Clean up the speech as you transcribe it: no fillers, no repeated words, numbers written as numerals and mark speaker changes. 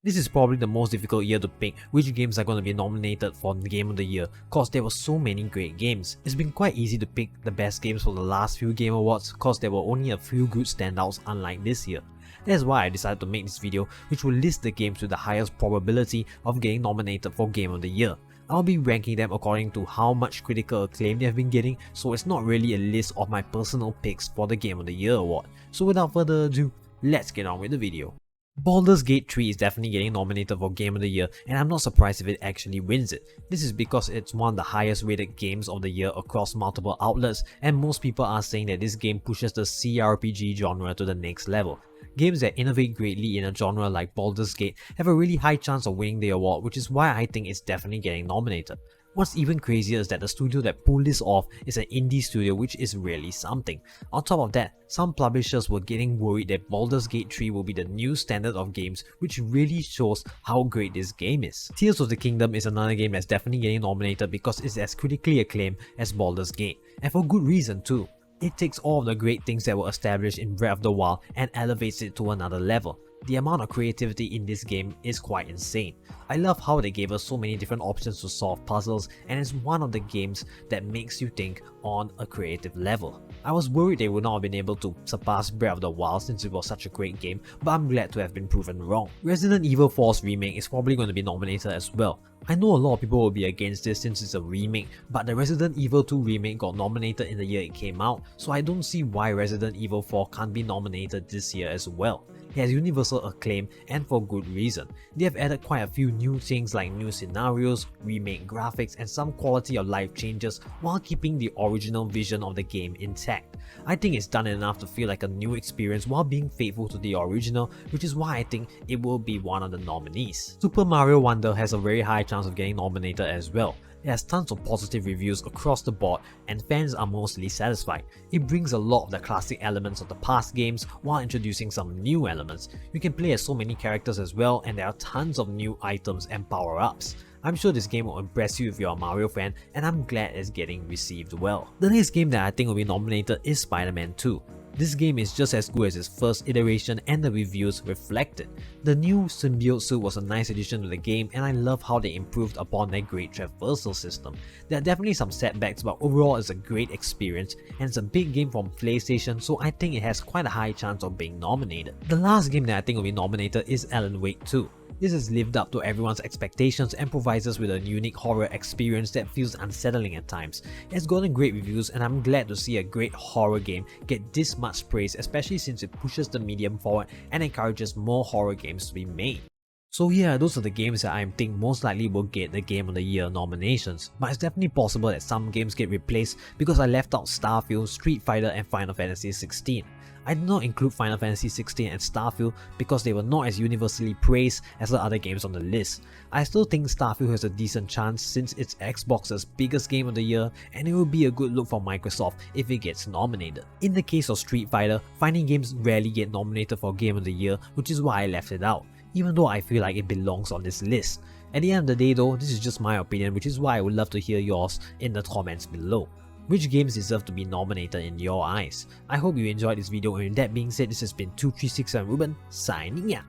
Speaker 1: This is probably the most difficult year to pick which games are going to be nominated for Game of the Year, cause there were so many great games. It's been quite easy to pick the best games for the last few Game Awards cause there were only a few good standouts unlike this year. That's why I decided to make this video, which will list the games with the highest probability of getting nominated for Game of the Year. I'll be ranking them according to how much critical acclaim they have been getting, so it's not really a list of my personal picks for the Game of the Year award. So without further ado, let's get on with the video. Baldur's Gate 3 is definitely getting nominated for Game of the Year, and I'm not surprised if it actually wins it. This is because it's one of the highest rated games of the year across multiple outlets, and most people are saying that this game pushes the CRPG genre to the next level. Games that innovate greatly in a genre like Baldur's Gate have a really high chance of winning the award, which is why I think it's definitely getting nominated. What's even crazier is that the studio that pulled this off is an indie studio, which is really something. On top of that, some publishers were getting worried that Baldur's Gate 3 will be the new standard of games, which really shows how great this game is. Tears of the Kingdom is another game that's definitely getting nominated because it's as critically acclaimed as Baldur's Gate, and for good reason too. It takes all of the great things that were established in Breath of the Wild and elevates it to another level. The amount of creativity in this game is quite insane. I love how they gave us so many different options to solve puzzles, and it's one of the games that makes you think on a creative level. I was worried they would not have been able to surpass Breath of the Wild since it was such a great game, but I'm glad to have been proven wrong. Resident Evil 4's remake is probably going to be nominated as well. I know a lot of people will be against this since it's a remake, but the Resident Evil 2 remake got nominated in the year it came out, so I don't see why Resident Evil 4 can't be nominated this year as well. It has universal acclaim, and for good reason. They have added quite a few new things like new scenarios, remade graphics, and some quality of life changes while keeping the original vision of the game intact. I think it's done enough to feel like a new experience while being faithful to the original, which is why I think it will be one of the nominees. Super Mario Wonder has a very high chance of getting nominated as well. It has tons of positive reviews across the board, and fans are mostly satisfied. It brings a lot of the classic elements of the past games while introducing some new elements. You can play as so many characters as well, and there are tons of new items and power-ups. I'm sure this game will impress you if you're a Mario fan, and I'm glad it's getting received well. The next game that I think will be nominated is Spiderman 2. This game is just as good as its first iteration, and the reviews reflect it. The new symbiote suit was a nice addition to the game, and I love how they improved upon their great traversal system. There are definitely some setbacks, but overall it's a great experience, and it's a big game from PlayStation, so I think it has quite a high chance of being nominated. The last game that I think will be nominated is Alan Wake 2. This has lived up to everyone's expectations and provides us with a unique horror experience that feels unsettling at times. It's gotten great reviews, and I'm glad to see a great horror game get this much praise, especially since it pushes the medium forward and encourages more horror games to be made. So yeah, those are the games that I think most likely will get the Game of the Year nominations, but it's definitely possible that some games get replaced because I left out Starfield, Street Fighter, and Final Fantasy 16. I did not include Final Fantasy 16 and Starfield because they were not as universally praised as the other games on the list. I still think Starfield has a decent chance since it's Xbox's biggest game of the year, and it will be a good look for Microsoft if it gets nominated. In the case of Street Fighter, fighting games rarely get nominated for Game of the Year, which is why I left it out, even though I feel like it belongs on this list. At the end of the day though, this is just my opinion, which is why I would love to hear yours in the comments below. Which games deserve to be nominated in your eyes? I hope you enjoyed this video, and with that being said, this has been 2367 Ruben signing out.